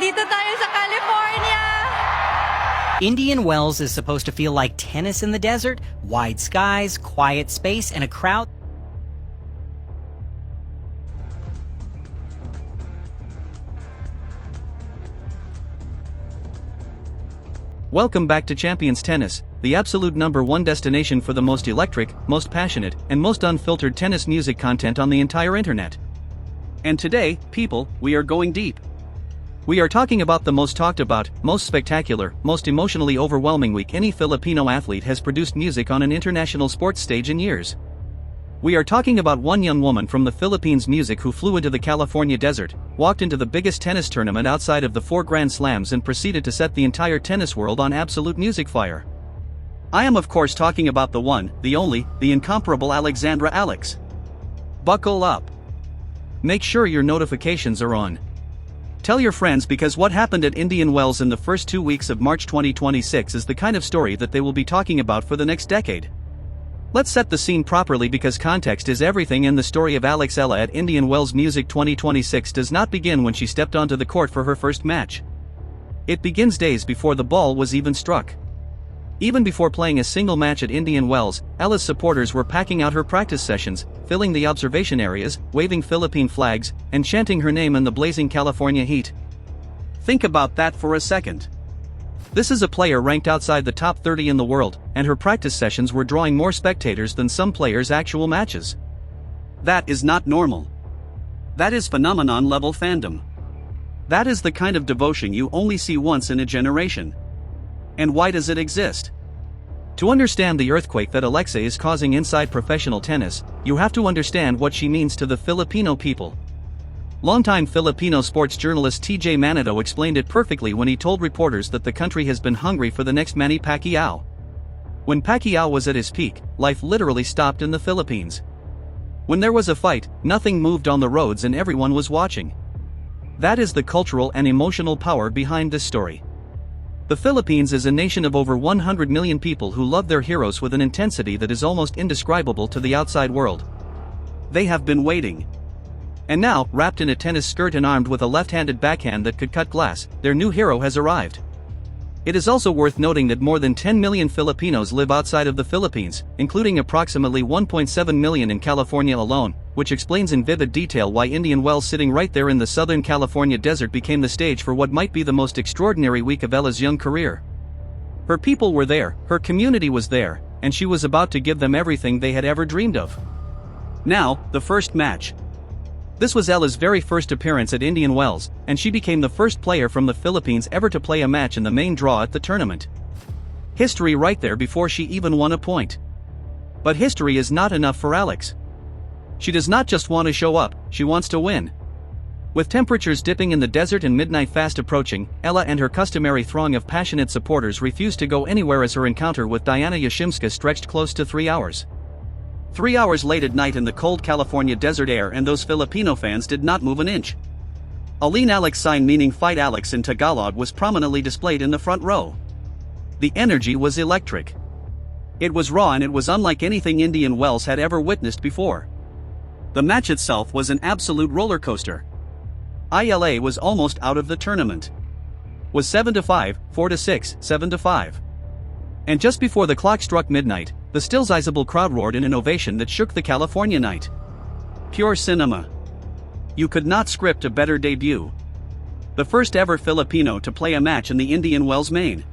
Nandito tayo sa California! Indian Wells is supposed to feel like tennis in the desert, wide skies, quiet space, and a crowd. Welcome back to Champions Tennis, the absolute #1 destination for the most electric, most passionate, and most unfiltered tennis music content on the entire internet. And today, people, we are going deep. We are talking about the most talked about, most spectacular, most emotionally overwhelming week any Filipino athlete has produced music on an international sports stage in years. We are talking about one young woman from the Philippines music who flew into the California desert, walked into the biggest tennis tournament outside of the 4 Grand Slams and proceeded to set the entire tennis world on absolute music fire. I am of course talking about the one, the only, the incomparable Alexandra Alex. Buckle up. Make sure your notifications are on. Tell your friends because what happened at Indian Wells in the first 2 weeks of March 2026 is the kind of story that they will be talking about for the next decade. Let's set the scene properly because context is everything, and the story of Alex Ella at Indian Wells Music 2026 does not begin when she stepped onto the court for her first match. It begins days before the ball was even struck. Even before playing a single match at Indian Wells, Ella's supporters were packing out her practice sessions, filling the observation areas, waving Philippine flags, and chanting her name in the blazing California heat. Think about that for a second. This is a player ranked outside the top 30 in the world, and her practice sessions were drawing more spectators than some players' actual matches. That is not normal. That is phenomenon-level fandom. That is the kind of devotion you only see once in a generation. And why does it exist? To understand the earthquake that Alexa is causing inside professional tennis, you have to understand what she means to the Filipino people. Longtime Filipino sports journalist TJ Manado explained it perfectly when he told reporters that the country has been hungry for the next Manny Pacquiao. When Pacquiao was at his peak, life literally stopped in the Philippines. When there was a fight, nothing moved on the roads and everyone was watching. That is the cultural and emotional power behind this story. The Philippines is a nation of over 100 million people who love their heroes with an intensity that is almost indescribable to the outside world. They have been waiting. And now, wrapped in a tennis skirt and armed with a left-handed backhand that could cut glass, their new hero has arrived. It is also worth noting that more than 10 million Filipinos live outside of the Philippines, including approximately 1.7 million in California alone, which explains in vivid detail why Indian Wells sitting right there in the Southern California desert became the stage for what might be the most extraordinary week of Ella's young career. Her people were there, her community was there, and she was about to give them everything they had ever dreamed of. Now, the first match. This was Ella's very first appearance at Indian Wells, and she became the first player from the Philippines ever to play a match in the main draw at the tournament. History right there before she even won a point. But history is not enough for Alex. She does not just want to show up, she wants to win. With temperatures dipping in the desert and midnight fast approaching, Ella and her customary throng of passionate supporters refused to go anywhere as her encounter with Diana Yashimska stretched close to 3 hours. 3 hours late at night in the cold California desert air, and those Filipino fans did not move an inch. A lean Alex sign meaning Fight Alex in Tagalog was prominently displayed in the front row. The energy was electric. It was raw and it was unlike anything Indian Wells had ever witnessed before. The match itself was an absolute roller coaster. ILA was almost out of the tournament. Was 7-5, 4-6, 7-5. And just before the clock struck midnight, the still sizable crowd roared in an ovation that shook the California night. Pure cinema. You could not script a better debut. The first ever Filipino to play a match in the Indian Wells main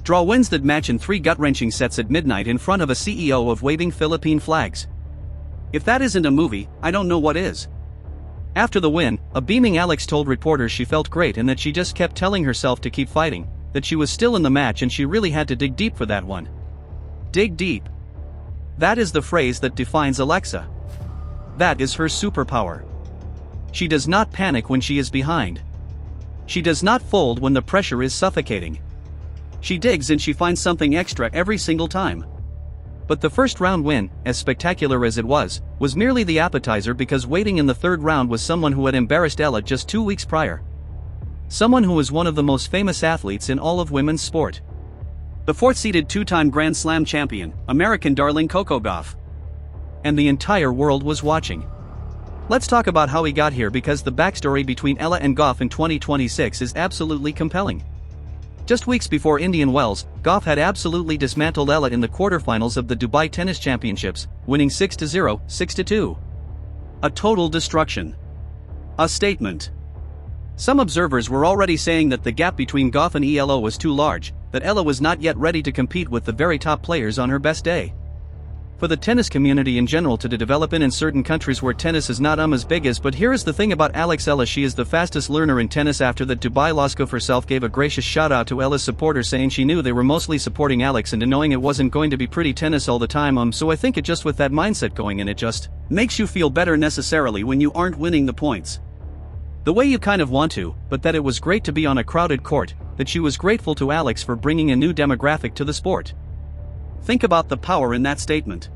draw wins that match in 3 gut-wrenching sets at midnight in front of a CEO of waving Philippine flags. If that isn't a movie, I don't know what is. After the win, a beaming Alex told reporters she felt great and that she just kept telling herself to keep fighting, that she was still in the match and she really had to dig deep for that one. Dig deep. That is the phrase that defines Alexa. That is her superpower. She does not panic when she is behind. She does not fold when the pressure is suffocating. She digs and she finds something extra every single time. But the first round win, as spectacular as it was merely the appetizer, because waiting in the third round was someone who had embarrassed Ella just 2 weeks prior. Someone who was one of the most famous athletes in all of women's sport. The 4th-seeded 2-time Grand Slam champion, American darling Coco Gauff. And the entire world was watching. Let's talk about how he got here because the backstory between Ella and Goff in 2026 is absolutely compelling. Just weeks before Indian Wells, Goff had absolutely dismantled Ella in the quarterfinals of the Dubai Tennis Championships, winning 6-0, 6-2. A total destruction. A statement. Some observers were already saying that the gap between Goff and ELO was too large, that Ella was not yet ready to compete with the very top players on her best day. For the tennis community in general to develop in certain countries where tennis is not as big as, but here is the thing about Alex Ella, she is the fastest learner in tennis. After that, Dubai Loskov herself gave a gracious shout out to Ella's supporters, saying she knew they were mostly supporting Alex and knowing it wasn't going to be pretty tennis all the time. So I think it just with that mindset going in, it just makes you feel better necessarily when you aren't winning the points the way you kind of want to, but that it was great to be on a crowded court, that she was grateful to Alex for bringing a new demographic to the sport. Think about the power in that statement.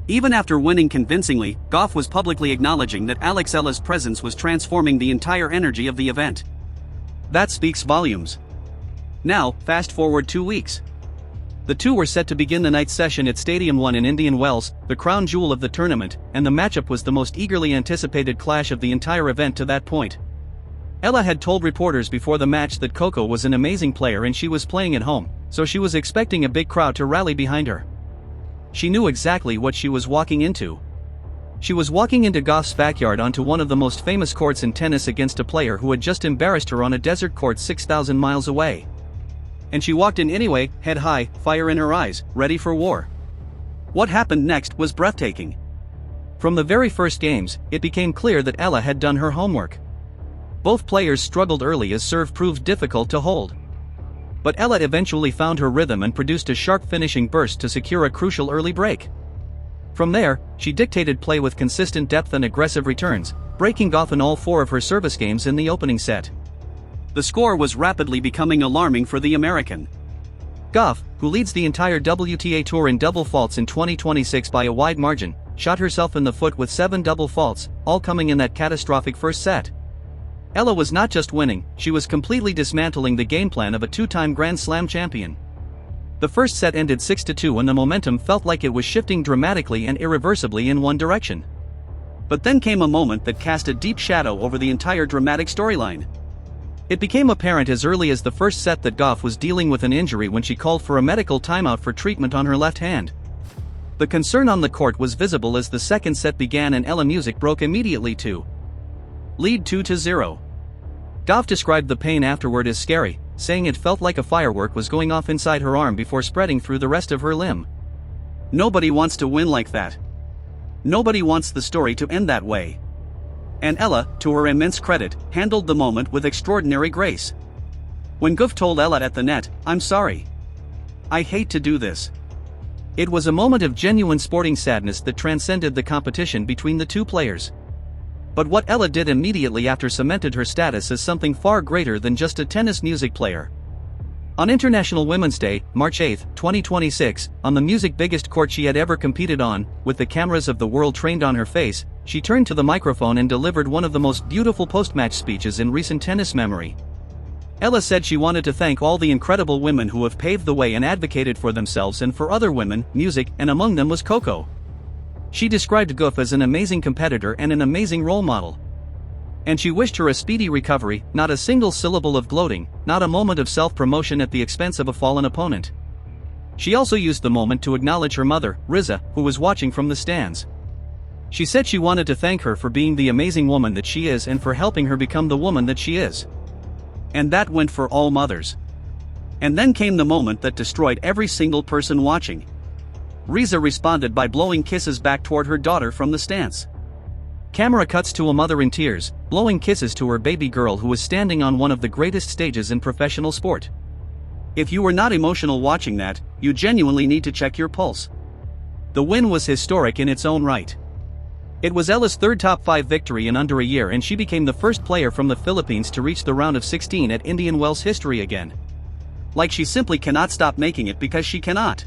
Even after winning convincingly, Goff was publicly acknowledging that Alex Ella's presence was transforming the entire energy of the event. That speaks volumes. Now, fast forward 2 weeks. The two were set to begin the night session at Stadium 1 in Indian Wells, the crown jewel of the tournament, and the matchup was the most eagerly anticipated clash of the entire event to that point. Ella had told reporters before the match that Coco was an amazing player and she was playing at home, so she was expecting a big crowd to rally behind her. She knew exactly what she was walking into. She was walking into Goff's backyard onto one of the most famous courts in tennis against a player who had just embarrassed her on a desert court 6,000 miles away. And she walked in anyway, head high, fire in her eyes, ready for war. What happened next was breathtaking. From the very first games, it became clear that Ella had done her homework. Both players struggled early as serve proved difficult to hold. But Ella eventually found her rhythm and produced a sharp finishing burst to secure a crucial early break. From there, she dictated play with consistent depth and aggressive returns, breaking Goff in all 4 of her service games in the opening set. The score was rapidly becoming alarming for the American. Goff, who leads the entire WTA Tour in double faults in 2026 by a wide margin, shot herself in the foot with 7 double faults, all coming in that catastrophic first set. Ella was not just winning, she was completely dismantling the game plan of a 2-time Grand Slam champion. The first set ended 6-2 and the momentum felt like it was shifting dramatically and irreversibly in one direction. But then came a moment that cast a deep shadow over the entire dramatic storyline. It became apparent as early as the first set that Goff was dealing with an injury when she called for a medical timeout for treatment on her left hand. The concern on the court was visible as the second set began and Ella music broke immediately to lead 2-0. Goff described the pain afterward as scary, saying it felt like a firework was going off inside her arm before spreading through the rest of her limb. Nobody wants to win like that. Nobody wants the story to end that way. And Ella, to her immense credit, handled the moment with extraordinary grace. When Goff told Ella at the net, "I'm sorry. I hate to do this." It was a moment of genuine sporting sadness that transcended the competition between the two players. But what Ella did immediately after cemented her status as something far greater than just a tennis music player. On International Women's Day, March 8, 2026, on the music biggest court she had ever competed on, with the cameras of the world trained on her face, she turned to the microphone and delivered one of the most beautiful post-match speeches in recent tennis memory. Ella said she wanted to thank all the incredible women who have paved the way and advocated for themselves and for other women, music, and among them was Coco. She described Goff as an amazing competitor and an amazing role model. And she wished her a speedy recovery, not a single syllable of gloating, not a moment of self-promotion at the expense of a fallen opponent. She also used the moment to acknowledge her mother, Riza, who was watching from the stands. She said she wanted to thank her for being the amazing woman that she is and for helping her become the woman that she is. And that went for all mothers. And then came the moment that destroyed every single person watching. Riza responded by blowing kisses back toward her daughter from the stands. Camera cuts to a mother in tears, blowing kisses to her baby girl who was standing on one of the greatest stages in professional sport. If you were not emotional watching that, you genuinely need to check your pulse. The win was historic in its own right. It was Ella's third top 5 victory in under a year and she became the first player from the Philippines to reach the round of 16 at Indian Wells history again. Like she simply cannot stop making it because she cannot.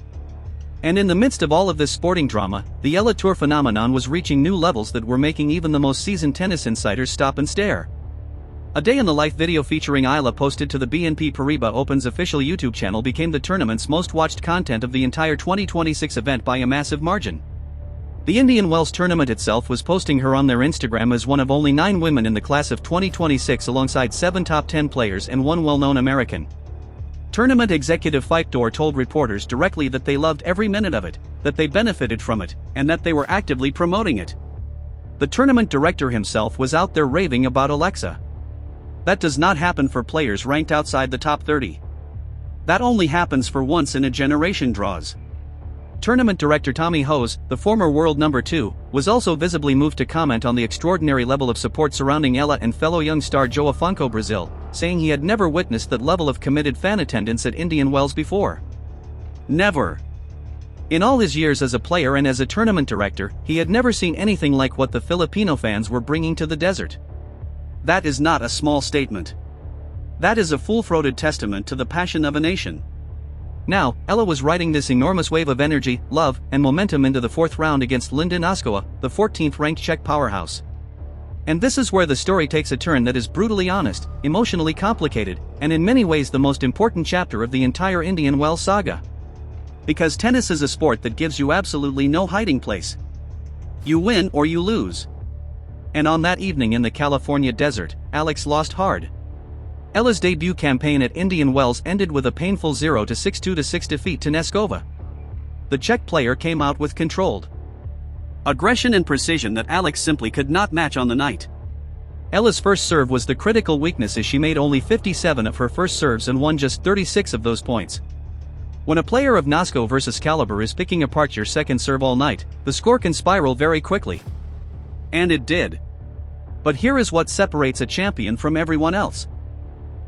And in the midst of all of this sporting drama, the Ella Tour phenomenon was reaching new levels that were making even the most seasoned tennis insiders stop and stare. A day in the life video featuring Ella posted to the BNP Paribas Open's official YouTube channel became the tournament's most watched content of the entire 2026 event by a massive margin. The Indian Wells tournament itself was posting her on their Instagram as one of only 9 women in the class of 2026 alongside 7 top 10 players and 1 well-known American. Tournament executive Fightdoor told reporters directly that they loved every minute of it, that they benefited from it, and that they were actively promoting it. The tournament director himself was out there raving about Alexa. That does not happen for players ranked outside the top 30. That only happens for once-in-a-generation draws. Tournament director Tommy Hose, the former world number 2, was also visibly moved to comment on the extraordinary level of support surrounding Ela and fellow young star João Afonso Brazil, saying he had never witnessed that level of committed fan attendance at Indian Wells before. Never. In all his years as a player and as a tournament director, he had never seen anything like what the Filipino fans were bringing to the desert. That is not a small statement. That is a full-throated testament to the passion of a nation. Now, Ela was riding this enormous wave of energy, love, and momentum into the 4th round against Linda Noskowa, the 14th-ranked Czech powerhouse. And this is where the story takes a turn that is brutally honest, emotionally complicated, and in many ways the most important chapter of the entire Indian Wells saga. Because tennis is a sport that gives you absolutely no hiding place. You win or you lose. And on that evening in the California desert, Alex lost hard. Ela's debut campaign at Indian Wells ended with a painful 0-6-2-6 defeat to Neskova. The Czech player came out with controlled aggression and precision that Alex simply could not match on the night. Ela's first serve was the critical weakness as she made only 57 of her first serves and won just 36 of those points. When a player of Nosko versus caliber is picking apart your second serve all night, the score can spiral very quickly. And it did. But here is what separates a champion from everyone else.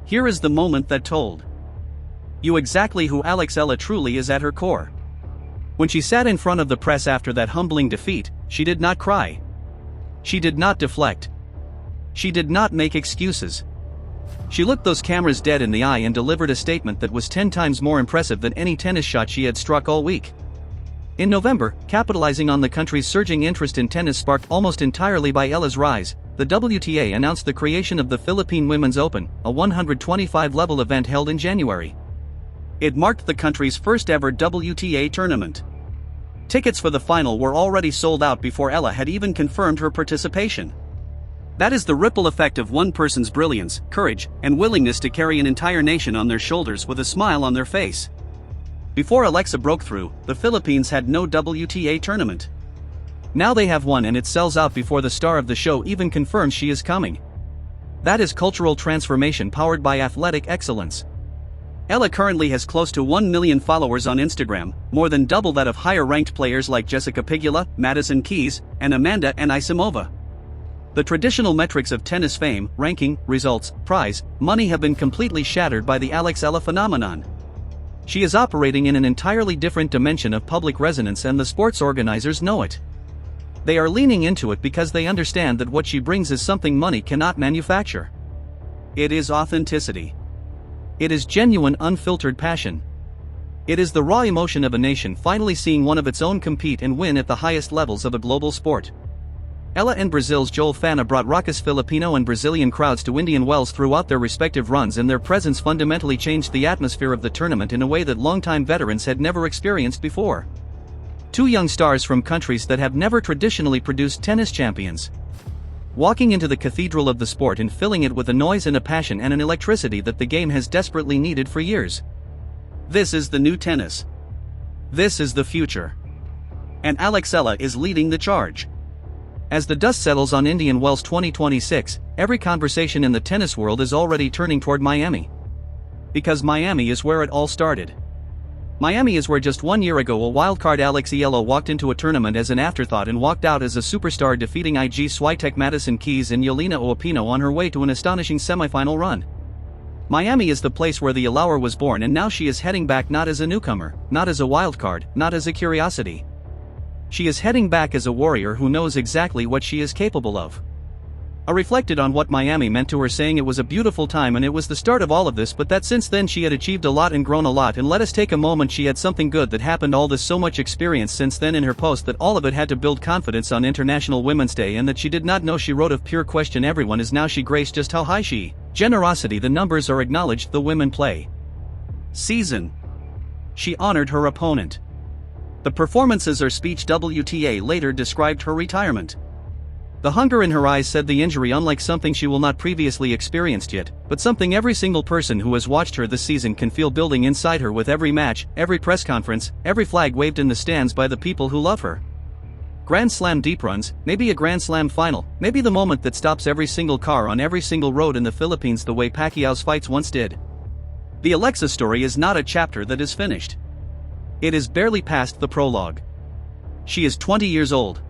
Here is the moment that told you exactly who Alex Ela truly is at her core. When she sat in front of the press after that humbling defeat, she did not cry. She did not deflect. She did not make excuses. She looked those cameras dead in the eye and delivered a statement that was 10 times more impressive than any tennis shot she had struck all week. In November, capitalizing on the country's surging interest in tennis sparked almost entirely by Ela's rise, the WTA announced the creation of the Philippine Women's Open, a 125-level event held in January. It marked the country's first ever WTA tournament. Tickets for the final were already sold out before Ela had even confirmed her participation. That is the ripple effect of one person's brilliance, courage, and willingness to carry an entire nation on their shoulders with a smile on their face. Before Alexa broke through, the Philippines had no WTA tournament. Now they have one and it sells out before the star of the show even confirms she is coming. That is cultural transformation powered by athletic excellence. Ela currently has close to 1 million followers on Instagram, more than double that of higher-ranked players like Jessica Pegula, Madison Keys, and Amanda Anisimova. The traditional metrics of tennis fame, ranking, results, prize, money have been completely shattered by the Alex Ela phenomenon. She is operating in an entirely different dimension of public resonance and the sports organizers know it. They are leaning into it because they understand that what she brings is something money cannot manufacture. It is authenticity. It is genuine unfiltered passion. It is the raw emotion of a nation finally seeing one of its own compete and win at the highest levels of a global sport. Ela and Brazil's Joel Fana brought raucous Filipino and Brazilian crowds to Indian Wells throughout their respective runs and their presence fundamentally changed the atmosphere of the tournament in a way that longtime veterans had never experienced before. Two young stars from countries that have never traditionally produced tennis champions. Walking into the cathedral of the sport and filling it with a noise and a passion and an electricity that the game has desperately needed for years. This is the new tennis. This is the future. And Alex Ela is leading the charge. As the dust settles on Indian Wells 2026, every conversation in the tennis world is already turning toward Miami. Because Miami is where it all started. Miami is where just 1 year ago a wildcard Alex Ela walked into a tournament as an afterthought and walked out as a superstar defeating IG Swiatek Madison Keys and Yelena Oropino on her way to an astonishing semifinal run. Miami is the place where the Allauer was born and now she is heading back not as a newcomer, not as a wildcard, not as a curiosity. She is heading back as a warrior who knows exactly what she is capable of. I reflected on what Miami meant to her, saying it was a beautiful time and it was the start of all of this, but that since then she had achieved a lot and grown a lot, and let us take a moment, she had something good that happened, all this so much experience since then in her post, that all of it had to build confidence on International Women's Day, and that she did not know, she wrote, of pure question everyone is now she graced just how high she generosity the numbers are acknowledged the women play season. She honored her opponent. The performances or speech WTA later described her retirement. The hunger in her eyes said the injury unlike something she will not previously experienced yet, but something every single person who has watched her this season can feel building inside her with every match, every press conference, every flag waved in the stands by the people who love her. Grand Slam deep runs, maybe a Grand Slam final, maybe the moment that stops every single car on every single road in the Philippines the way Pacquiao's fights once did. The Alexa story is not a chapter that is finished. It is barely past the prologue. She is 20 years old.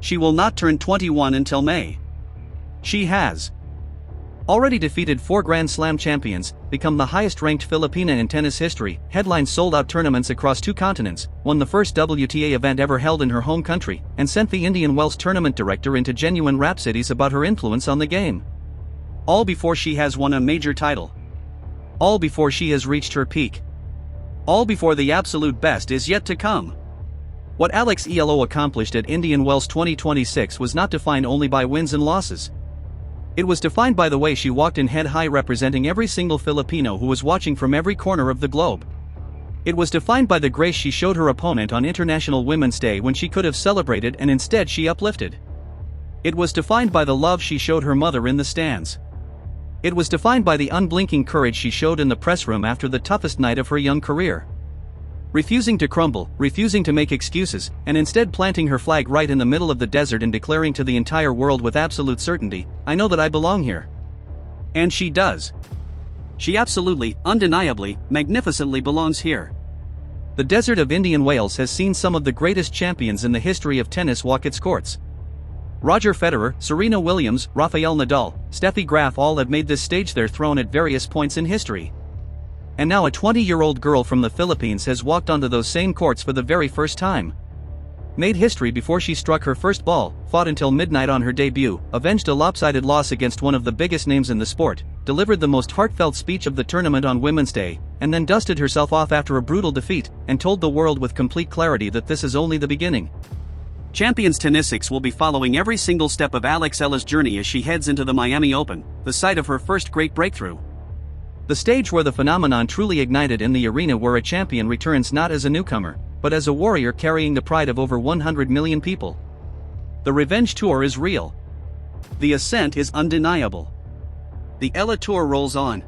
She will not turn 21 until May. She has already defeated 4 Grand Slam champions, become the highest-ranked Filipina in tennis history, headlined sold-out tournaments across 2 continents, won the first WTA event ever held in her home country, and sent the Indian Wells tournament director into genuine rhapsodies about her influence on the game. All before she has won a major title. All before she has reached her peak. All before the absolute best is yet to come. What Alex ELO accomplished at Indian Wells 2026 was not defined only by wins and losses. It was defined by the way she walked in head high representing every single Filipino who was watching from every corner of the globe. It was defined by the grace she showed her opponent on International Women's Day when she could have celebrated and instead she uplifted. It was defined by the love she showed her mother in the stands. It was defined by the unblinking courage she showed in the press room after the toughest night of her young career. Refusing to crumble, refusing to make excuses, and instead planting her flag right in the middle of the desert and declaring to the entire world with absolute certainty, "I know that I belong here." And she does. She absolutely, undeniably, magnificently belongs here. The desert of Indian Wales has seen some of the greatest champions in the history of tennis walk its courts. Roger Federer, Serena Williams, Rafael Nadal, Steffi Graf all have made this stage their throne at various points in history. And now a 20-year-old girl from the Philippines has walked onto those same courts for the very first time. Made history before she struck her first ball, fought until midnight on her debut, avenged a lopsided loss against one of the biggest names in the sport, delivered the most heartfelt speech of the tournament on Women's Day, and then dusted herself off after a brutal defeat, and told the world with complete clarity that this is only the beginning. Champions Tennisics will be following every single step of Alex Ella's journey as she heads into the Miami Open, the site of her first great breakthrough. The stage where the phenomenon truly ignited in the arena where a champion returns not as a newcomer, but as a warrior carrying the pride of over 100 million people. The revenge tour is real. The ascent is undeniable. The Ella Tour rolls on.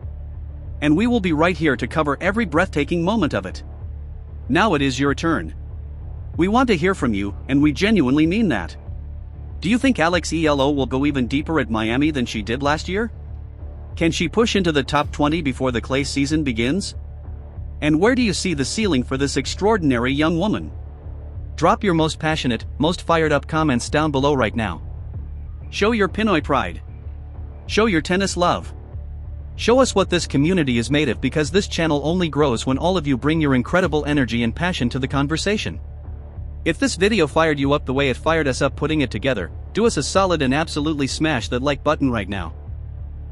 And we will be right here to cover every breathtaking moment of it. Now it is your turn. We want to hear from you, and we genuinely mean that. Do you think Alex ELO will go even deeper at Miami than she did last year? Can she push into the top 20 before the clay season begins? And where do you see the ceiling for this extraordinary young woman? Drop your most passionate, most fired up comments down below right now. Show your Pinoy pride. Show your tennis love. Show us what this community is made of, because this channel only grows when all of you bring your incredible energy and passion to the conversation. If this video fired you up the way it fired us up putting it together, do us a solid and absolutely smash that like button right now.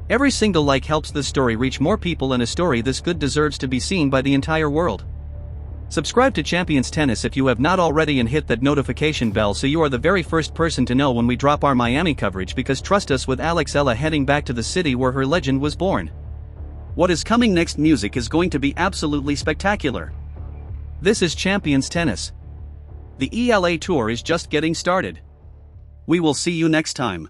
Every single like helps this story reach more people, and a story this good deserves to be seen by the entire world. Subscribe to Champions Tennis if you have not already, and hit that notification bell so you are the very first person to know when we drop our Miami coverage, because trust us, with Alex Ella heading back to the city where her legend was born, what is coming next music is going to be absolutely spectacular. This is Champions Tennis. The ELA Tour is just getting started. We will see you next time.